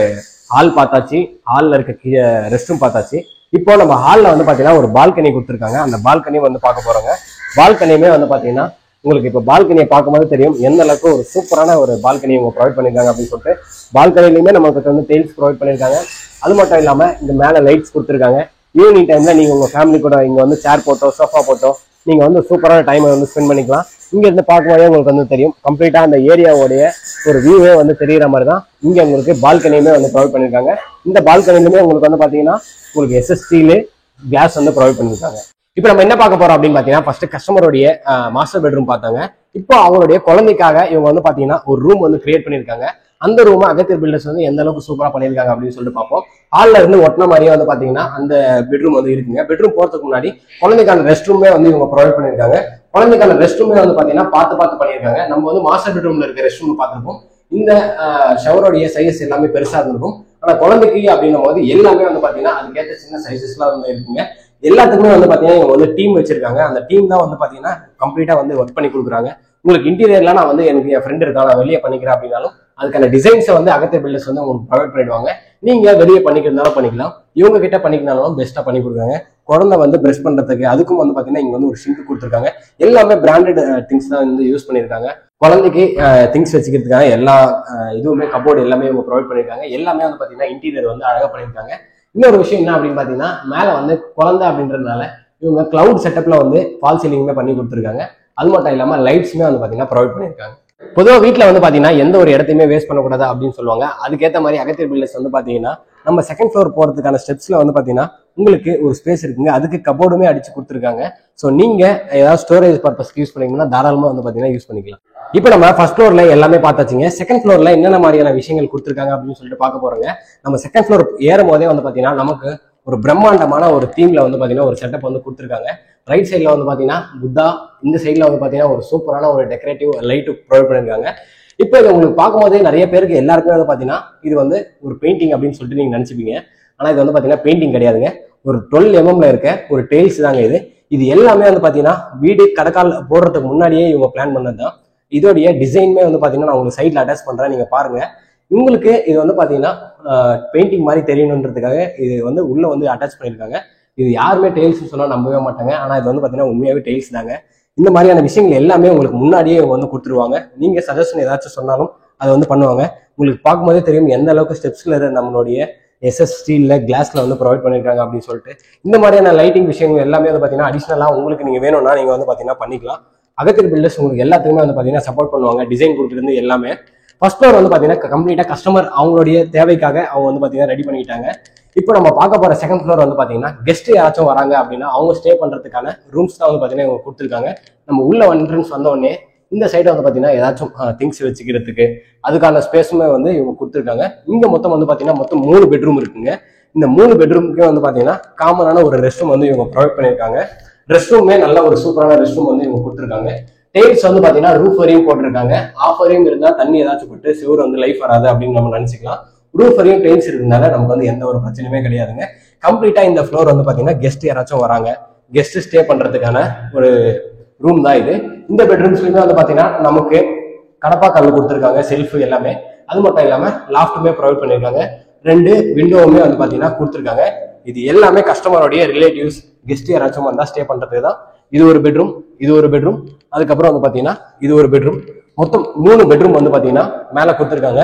ஹால் பார்த்தாச்சு, ஹால்ல இருக்க ரெஸ்ட் ரூம் பார்த்தாச்சு. இப்போ நம்ம ஹால்ல வந்து பாத்தீங்கன்னா ஒரு பால்கனி கொடுத்துருக்காங்க. அந்த பால்கனியும் வந்து பார்க்க போறோங்க. பால்கனியுமே வந்து பாத்தீங்கன்னா உங்களுக்கு இப்போ பால்கனியை பார்க்கும்போது தெரியும் எந்த அளவுக்கு ஒரு சூப்பரான ஒரு பால்கனி இவங்க ப்ரொவைட் பண்ணிருக்காங்க அப்படின்னு சொல்லிட்டு. பால்கனிலுமே நமக்கு வந்து டைல்ஸ் ப்ரொவைட் பண்ணிருக்காங்க. அது மட்டும் இல்லாம இந்த மேல லைட்ஸ் கொடுத்துருக்காங்க. ஈவினிங் டைம்ல நீங்க உங்க ஃபேமிலி கூட இங்க வந்து சேர் போட்டோ சோஃபா போட்டோ நீங்க வந்து சூப்பரான டைமை வந்து ஸ்பெண்ட் பண்ணிக்கலாம். இங்க இருந்து பார்க்கும்போதே உங்களுக்கு வந்து தெரியும் கம்ப்ளீட்டா அந்த ஏரியாவோடைய ஒரு வியூவே வந்து தெரியுற மாதிரி தான் இங்க உங்களுக்கு பால்கனியுமே வந்து ப்ரொவைட் பண்ணிருக்காங்க. இந்த பால்கனிலுமே உங்களுக்கு வந்து பாத்தீங்கன்னா உங்களுக்கு எஸ்எஸ்டில கிளாஸ் வந்து ப்ரொவைட் பண்ணிருக்காங்க. இப்போ நம்ம என்ன பார்க்க போறோம் அப்படின்னு பாத்தீங்கன்னா ஃபர்ஸ்ட் கஸ்டமருடைய மாஸ்டர் பெட்ரூம் பார்த்தாங்க. இப்போ அவங்களுடைய குழந்தைக்காக இவங்க வந்து பாத்தீங்கன்னா ஒரு ரூம் வந்து கிரியேட் பண்ணிருக்காங்க. அந்த ரூம் அகத்தியர் பில்டர்ஸ் வந்து எந்த அளவுக்கு சூப்பரா பண்ணிருக்காங்க அப்படின்னு சொல்லிட்டு பார்ப்போம். ஹால்ல இருந்து ஒட்டின மாதிரியே வந்து பாத்தீங்கன்னா அந்த பெட்ரூம் வந்து இருக்குங்க. பெட்ரூம் போறதுக்கு முன்னாடி குழந்தைக்கான ரெஸ்ட் ரூமே வந்து இவங்க ப்ரொவைட் பண்ணிருக்காங்க. குழந்தைக்கான ரெஸ்ட் ரூமே வந்து பாத்தீங்கன்னா பார்த்து பண்ணிருக்காங்க. நம்ம வந்து மாஸ்டர் பெட்ரூம்ல இருக்க ரெஸ்ட் ரூம் பார்த்திருப்போம். இந்த ஷவருடைய சைஸ் எல்லாமே பெருசா இருந்திருக்கும். ஆனா குழந்தைக்கு அப்படின்னும் போது எல்லாமே வந்து பாத்தீங்கன்னா அதுக்கேற்ற சின்ன சைசஸ் எல்லாம் வந்து இருக்குங்க. எல்லாத்துக்குமே வந்து பாத்தீங்கன்னா இவங்க வந்து டீம் வச்சிருக்காங்க. அந்த டீம் தான் வந்து பாத்தீங்கன்னா கம்ப்ளீட்டா வந்து ஒர்க் பண்ணி கொடுக்குறாங்க. உங்களுக்கு இன்டீரியர்லாம் நான் வந்து எனக்கு என் ஃப்ரெண்ட் இருக்கா நான் வெளியே பண்ணிக்கிறேன் அப்படின்னாலும் அதுக்கான டிசைன்ஸை வந்து அகத்தியர் பில்டர்ஸ் வந்து உங்களுக்கு ப்ரொவைட் பண்ணிடுவாங்க. நீங்க வெளியே பண்ணிக்கிறதுனாலும் பண்ணிக்கலாம், இவங்க கிட்ட பண்ணிக்கிறனாலும் பெஸ்ட்டா பண்ணி கொடுக்குறாங்க. குழந்தை வந்து பிரஷ் பண்றதுக்கு அதுக்கும் வந்து பாத்தீங்கன்னா இங்க வந்து ஒரு ஷிங்க் கொடுத்துருக்காங்க. எல்லாமே பிராண்டட் திங்ஸ் தான் வந்து யூஸ் பண்ணிருக்காங்க. குழந்தைக்கு திங்ஸ் வச்சுக்கிறதுக்காக எல்லா இதுவுமே கபோர்டு எல்லாமே இவங்க ப்ரொவைட் பண்ணிருக்காங்க. எல்லாமே வந்து பாத்தீங்கன்னா இன்டீரியர் வந்து அழகா பண்ணிருக்காங்க. இன்னொரு விஷயம் என்ன அப்படின்னு பாத்தீங்கன்னா மேல வந்து குழந்தை அப்படின்றதுனால இவங்க கிளவுட் செட்டப்ல வந்து ஃபால் சீலிங்குமே பண்ணி கொடுத்துருக்காங்க. அது மட்டும் இல்லாம லைட்ஸுமே வந்து பாத்தீங்கன்னா ப்ரொவைட் பண்ணிருக்காங்க. பொதுவாக வீட்டில் வந்து பாத்தீங்கன்னா எந்த ஒரு இடத்தையுமே வேஸ்ட் பண்ணக்கூடாது அப்படின்னு சொல்லுவாங்க. அதுக்கேற்ற மாதிரி அகத்தியர் பில்டர்ஸ் வந்து பாத்தீங்கன்னா நம்ம செகண்ட் ஃப்ளோர் போறதுக்கான ஸ்டெப்ஸ்ல வந்து பாத்தீங்கன்னா உங்களுக்கு ஒரு ஸ்பேஸ் இருக்குங்க. அதுக்கு கபோர்டுமே அடிச்சு கொடுத்துருக்காங்க. ஸோ நீங்க ஏதாவது ஸ்டோரேஜ் பர்பஸ்க்கு யூஸ் பண்ணீங்கன்னா தாராளமா வந்து பாத்தீங்கன்னா யூஸ் பண்ணிக்கலாம். இப்போ நம்ம ஃபர்ஸ்ட் ஃப்ளோர்ல எல்லாமே பார்த்தாச்சுங்க. செகண்ட் ஃப்ளோர்ல என்னென்ன மாதிரியான விஷயங்கள் கொடுத்துருக்காங்க அப்படின்னு சொல்லிட்டு பார்க்க போறோங்க. நம்ம செகண்ட் ஃப்ளோர் ஏறும் போதே வந்து பாத்தீங்கன்னா நமக்கு ஒரு பிரம்மாண்டமான ஒரு தீம்ல வந்து பாத்தீங்கன்னா ஒரு செட்டப் வந்து கொடுத்துருக்காங்க. ரைட் சைட்ல வந்து பாத்தீங்கன்னா புத்தா, இந்த சைட்ல வந்து பாத்தீங்கன்னா ஒரு சூப்பரான ஒரு டெக்கரேட்டிவ் லைட் ப்ரொவைட் பண்ணிருக்காங்க. இப்போ இது உங்களுக்கு பார்க்கும்போதே நிறைய பேருக்கு எல்லாருக்குமே வந்து பாத்தீங்கன்னா இது வந்து ஒரு பெயிண்டிங் அப்படின்னு சொல்லிட்டு நீங்க நினைச்சுப்பீங்க. ஆனா இது வந்து பாத்தீங்கன்னா பெயிண்டிங் கிடையாதுங்க. ஒரு 12 mm இருக்க ஒரு டெய்ல்ஸ் தாங்க இது. இது எல்லாமே வந்து பாத்தீங்கன்னா வீடு கடக்கால் போடுறதுக்கு முன்னாடியே இவங்க பிளான் பண்ணது தான். இதோடைய டிசைனுமே வந்து பாத்தீங்கன்னா நான் உங்களுக்கு சைட்ல அட்டாச் பண்றேன், நீங்க பாருங்க. உங்களுக்கு இது வந்து பாத்தீங்கன்னா பெயிண்டிங் மாதிரி தெரியணுன்றதுக்காக இது வந்து உள்ள வந்து அட்டாச் பண்ணியிருக்காங்க. இது யாருமே டெய்ல்ஸ் சொன்னா நம்பவே மாட்டாங்க. ஆனா இது வந்து பாத்தீங்கன்னா உண்மையாவே டெய்ல்ஸ் தாங்க. இந்த மாதிரியான விஷயங்கள் எல்லாமே உங்களுக்கு முன்னாடியே இவங்க வந்து கொடுத்துருவாங்க. நீங்க சஜஷன் ஏதாச்சும் சொன்னாலும் அதை வந்து பண்ணுவாங்க. உங்களுக்கு பார்க்கும்போதே தெரியும் எந்த அளவுக்கு ஸ்டெப்ஸ்ல நம்மளுடைய எஸ்எஸ் ஸ்டீல்ல கிளாஸ்ல வந்து ப்ரொவைட் பண்ணிருக்காங்க அப்படின்னு சொல்லிட்டு. இந்த மாதிரியான லைட்டிங் விஷயங்கள் எல்லாமே வந்து பாத்தீங்கன்னா அடிஷனலா உங்களுக்கு நீங்க வேணும்னா நீங்க வந்து பாத்தீங்கன்னா பண்ணிக்கலாம். அகத்தியர் பில்டர்ஸ் உங்களுக்கு எல்லாத்துக்குமே வந்து பாத்தீங்கன்னா சப்போர்ட் பண்ணுவாங்க. டிசைன் கொடுக்குறது எல்லாமே. ஃபர்ஸ்ட் ஃப்ளோர் வந்து பாத்தீங்கன்னா கம்ப்ளீட்டா கஸ்டமர் அவங்களுடைய தேவைக்காக அவங்க வந்து பாத்தீங்கன்னா ரெடி பண்ணிக்கிட்டாங்க. இப்போ நம்ம பார்க்க போற செகண்ட் ஃப்ளோர் வந்து பாத்தீங்கன்னா கெஸ்ட் யாராச்சும் வராங்க அப்படின்னா அவங்க ஸ்டே பண்றதுக்கான ரூம்ஸ் தான் வந்து பாத்தீங்கன்னா இவங்க கொடுத்துருக்காங்க. நம்ம உள்ள என்ட்ரன்ஸ் வந்த உடனே இந்த சைடு வந்து பாத்தீங்கன்னா ஏதாச்சும் திங்ஸ் வச்சுக்கிறதுக்கு அதுக்கான ஸ்பேஸுமே வந்து இவங்க கொடுத்துருக்காங்க. இங்க மொத்தம் வந்து பாத்தீங்கன்னா மொத்தம் 3 பெட்ரூம் இருக்குங்க. இந்த 3 பெட்ரூமுக்கே வந்து பாத்தீங்கன்னா காமனான ஒரு ரெஸ்ட் ரூம் வந்து இவங்க ப்ரொவைட் பண்ணியிருக்காங்க. ரெஸ்ட் ரூமே நல்ல ஒரு சூப்பரான ரெஸ்ட் ரூம் வந்து இவங்க கொடுத்துருக்காங்க. டெய்ல்ஸ் வந்து பாத்தீங்கன்னா ரூஃப் வரையும் போட்டிருக்காங்க. ஆஃப் வரையும் இருந்தா தண்ணி ஏதாச்சும் போட்டு சிவர் வந்து லைஃப் வராது அப்படின்னு நம்ம நினைச்சுக்கலாம். ரூஃப் வரையும் டெய்ல்ஸ் இருக்கிறதுனால நமக்கு வந்து எந்த ஒரு பிரச்சனையுமே கிடையாதுங்க. கம்ப்ளீட்டா இந்த ஃப்ளோர் வந்து பாத்தீங்கன்னா கெஸ்ட் யாராச்சும் வராங்க, கெஸ்ட் ஸ்டே பண்றதுக்கான ஒரு ரூம் தான் இது. இந்த பெட்ரூம்ஸ்லயுமே வந்து பாத்தீங்கன்னா நமக்கு கடப்பா கல் கொடுத்துருக்காங்க, செல்ஃப் எல்லாமே. அது மட்டும் இல்லாம லாஃப்ட்டுமே ப்ரொவைட் பண்ணிருக்காங்க. 2 விண்டோவுமே வந்து பாத்தீங்கன்னா கொடுத்துருக்காங்க. இது எல்லாமே கஸ்டமருடைய ரிலேட்டிவ்ஸ் கெஸ்ட் யாராச்சும் வந்தா ஸ்டே பண்றதுக்கு தான். இது ஒரு பெட்ரூம், இது ஒரு பெட்ரூம், அதுக்கப்புறம் வந்து பாத்தீங்கன்னா இது ஒரு பெட்ரூம். மொத்தம் 3 பெட்ரூம் வந்து பாத்தீங்கன்னா மேல கொடுத்துருக்காங்க.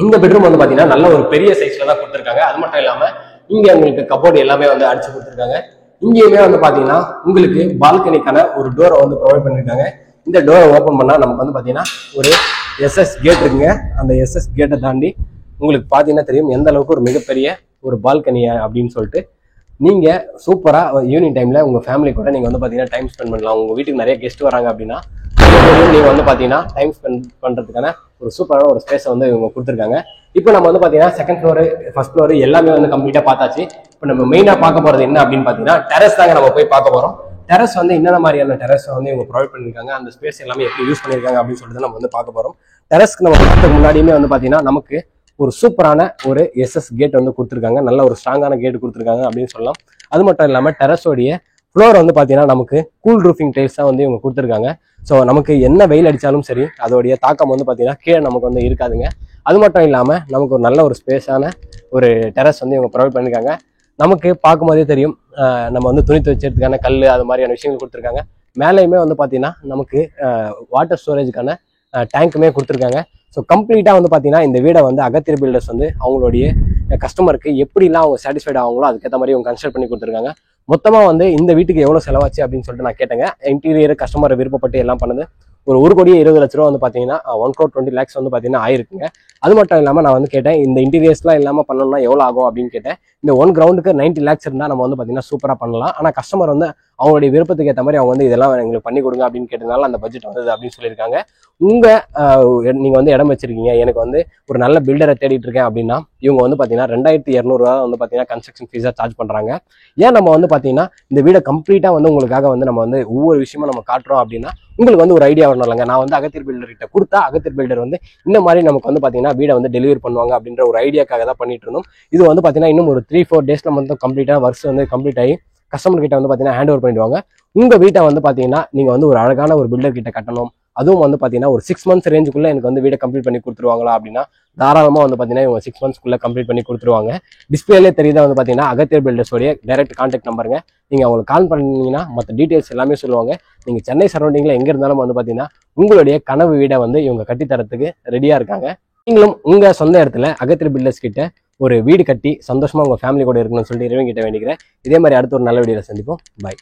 இந்த பெட்ரூம் வந்து பாத்தீங்கன்னா நல்ல ஒரு பெரிய சைஸ்ல தான் கொடுத்துருக்காங்க. அது மட்டும் இல்லாம இங்க உங்களுக்கு கபோர்டு எல்லாமே வந்து அடிச்சு கொடுத்துருக்காங்க. இங்கேயுமே வந்து பாத்தீங்கன்னா உங்களுக்கு பால்கனிக்கான ஒரு டோரை வந்து ப்ரொவைட் பண்ணிருக்காங்க. இந்த டோரை ஓபன் பண்ணா நமக்கு வந்து பாத்தீங்கன்னா ஒரு எஸ்எஸ் கேட் இருக்குங்க. அந்த எஸ்எஸ் கேட்டை தாண்டி உங்களுக்கு பாத்தீங்கன்னா தெரியும் எந்த அளவுக்கு ஒரு மிகப்பெரிய ஒரு பால்கனியா அப்படின்னு சொல்லிட்டு. நீங்க சூப்பரா ஈவினிங் டைம்ல உங்க ஃபேமிலி கூட நீங்க வந்து பாத்தீங்கன்னா டைம் ஸ்பெண்ட் பண்ணலாம். உங்க வீட்டுக்கு நிறைய கெஸ்ட் வராங்க அப்படின்னா நீங்க வந்து பாத்தீங்கன்னா டைம் ஸ்பெண்ட் பண்றதுக்கான ஒரு சூப்பரான ஒரு ஸ்பேஸை வந்து இவங்க கொடுத்துருக்காங்க. இப்போ நம்ம வந்து பாத்தீங்கன்னா செகண்ட் ஃப்ளோர் ஃபர்ஸ்ட் ஃப்ளோர் எல்லாமே வந்து கம்ப்ளீட்டா பார்த்தாச்சு. இப்போ நம்ம மெயினா பார்க்க போறது என்ன அப்படின்னு பாத்தீங்கன்னா டெரஸ் தாங்க நம்ம போய் பார்க்க போறோம். டெரஸ் வந்து என்னென்ன மாதிரியான டெரஸ் வந்து இவங்க ப்ரொவைட் பண்ணிருக்காங்க, அந்த ஸ்பேஸ் எல்லாமே எப்படி யூஸ் பண்ணிருக்காங்க அப்படின்னு சொல்லிட்டு நம்ம வந்து பார்க்க போறோம். டெரஸ்க்கு நம்ம பார்க்கறதுக்கு முன்னாடியுமே வந்து பாத்தீங்கன்னா நமக்கு ஒரு சூப்பரான ஒரு எஸ்எஸ் கேட் வந்து கொடுத்துருக்காங்க. நல்ல ஒரு ஸ்ட்ராங்கான கேட் கொடுத்துருக்காங்க அப்படின்னு சொல்லலாம். அது மட்டும் இல்லாம டெரஸோடைய ஃப்ளோர் வந்து பாத்தீங்கன்னா நமக்கு கூல் ரூஃபிங் டைல்ஸ் தான் வந்து இவங்க கொடுத்துருக்காங்க. ஸோ நமக்கு என்ன வெயில் அடிச்சாலும் சரி அதோடைய தாக்கம் வந்து பாத்தீங்கன்னா கீழே நமக்கு வந்து இருக்காதுங்க. அது மட்டும் இல்லாம நமக்கு ஒரு நல்ல ஒரு ஸ்பேஸான ஒரு டெரஸ் வந்து இவங்க ப்ரொவைட் பண்ணிருக்காங்க. நமக்கு பார்க்கும்போதே தெரியும் நம்ம வந்து துணி துவைச்சதுக்கான கல் அது மாதிரியான விஷயங்கள் கொடுத்துருக்காங்க. மேலேயுமே வந்து பாத்தீங்கன்னா நமக்கு வாட்டர் ஸ்டோரேஜுக்கான டேங்க்குமே கொடுத்துருக்காங்க. ஸோ கம்ப்ளீட்டாக வந்து பார்த்தீங்கன்னா இந்த வீடை வந்து அகத்தியர் பில்டர்ஸ் வந்து அவங்களுடைய கஸ்டமருக்கு எப்படிலாம் அவங்க சாட்டிஸ்ஃபைட் ஆகுங்களோ அதுக்கேற்ற மாதிரி அவங்க கன்ஸ்ட்ரக்ட் பண்ணி கொடுத்துருக்காங்க. மொத்தமாக வந்து இந்த வீட்டுக்கு எவ்வளோ செலவாச்சு அப்படின்னு சொல்லிட்டு நான் கேட்டேங்க. இன்டீரியர் கஸ்டமரை விருப்பப்பட்டு எல்லாம் பண்ணுது. ஒரு 1,20,00,000 வந்து பார்த்தீங்கன்னா 1,20,00,000 வந்து பார்த்தீங்கன்னா ஆயிருக்குங்க. அது மட்டும் இல்லாமல் நான் வந்து கேட்டேன் இந்த இன்டீரியர்ஸ்லாம் இல்லாமல் பண்ணணும்னா எவ்வளோ ஆகும் அப்படின்னு கேட்டேன். இந்த 1 கிரவுண்டுக்கு 90 lakhs இருந்தால் நம்ம வந்து பார்த்தீங்கன்னா சூப்பராக பண்ணலாம். ஆனால் கஸ்டமர் வந்து அவங்களுடைய விருப்பத்துக்கு ஏற்ற மாதிரி அவங்க வந்து இதெல்லாம் எங்களுக்கு பண்ணி கொடுங்க அப்படின்னு கேட்டதுனால அந்த பட்ஜெட் வந்தது அப்படின்னு சொல்லியிருக்காங்க. நீங்க வந்து இடம் வச்சிருக்கீங்க, எனக்கு வந்து ஒரு நல்ல பில்டரை தேடிட்டு இருக்கேன் அப்படின்னா இவங்க வந்து பாத்தீங்கன்னா 2,200 வந்து பாத்தீங்கன்னா கன்ஸ்ட்ரக்ஷன் ஃபீஸா சார்ஜ் பண்றாங்க. ஏன் நம்ம வந்து பாத்தீங்கன்னா இந்த வீடை கம்ப்ளீட்டா வந்து உங்களுக்காக வந்து நம்ம வந்து ஒவ்வொரு விஷயமும் நம்ம காட்டுறோம் அப்படின்னா உங்களுக்கு வந்து ஒரு ஐடியா வரணும் இல்லைங்க. நான் வந்து அகத்தியர் பில்டர் கிட்ட கொடுத்தா அகத்தியர் பில்டர் வந்து இந்த மாதிரி நமக்கு வந்து பாத்தீங்கன்னா வீடை வந்து டெலிவரி பண்ணுவாங்க அப்படின்ற ஒரு ஐடியாக்காக தான் பண்ணிட்டு இருந்தோம். இது வந்து பாத்தீங்கன்னா இன்னும் ஒரு 3-4 டேஸ்ல வந்து கம்ப்ளீட்டா ஒர்க்ஸ் வந்து கம்ப்ளீட் ஆகி கஸ்டமர் கிட்ட வந்து பாத்தீங்கன்னா ஹேண்ட் ஓவர் பண்ணிடுவாங்க. உங்க வீட்டை வந்து பாத்தீங்கன்னா நீங்க வந்து ஒரு அழகான ஒரு பில்டர் கிட்ட கட்டணும், அதுவும் வந்து பாத்தீங்கன்னா ஒரு 6 months ரேஞ்சுக்குள்ள எனக்கு வந்து வீடை கம்ப்ளீட் பண்ணி கொடுத்துருவாங்களா அப்படின்னா தாராளமா வந்து பாத்தீங்கன்னா இவங்க 6 monthsக்குள்ள கம்ப்ளீட் பண்ணி கொடுத்துருவாங்க. டிஸ்பிளேலே தெரியுதா வந்து பாத்தீங்கன்னா அகத்தியர் பில்டர்ஸோடைய டைரக்ட் கான்டாக்ட் நம்பருங்க. நீங்க அவங்களுக்கு கால் பண்ணீங்கன்னா மற்ற டீடைல்ஸ் எல்லாமே சொல்லுவாங்க. நீங்க சென்னை சரௌண்டிங்ல எங்க இருந்தாலும் வந்து பாத்தீங்கன்னா உங்களுடைய கனவு வீடை வந்து இவங்க கட்டித்தரத்துக்கு ரெடியா இருக்காங்க. நீங்களும் உங்க சொந்த இடத்துல அகத்தியர் பில்டர்ஸ் கிட்ட ஒரு வீடு கட்டி சந்தோஷமா உங்க ஃபேமிலி கூட இருக்கணும்னு சொல்லிட்டு இறைவன் கிட்ட வேண்டிக்கிறேன். இதே மாதிரி அடுத்த ஒரு நல்ல வீடியோல சந்திப்போம். பாய்.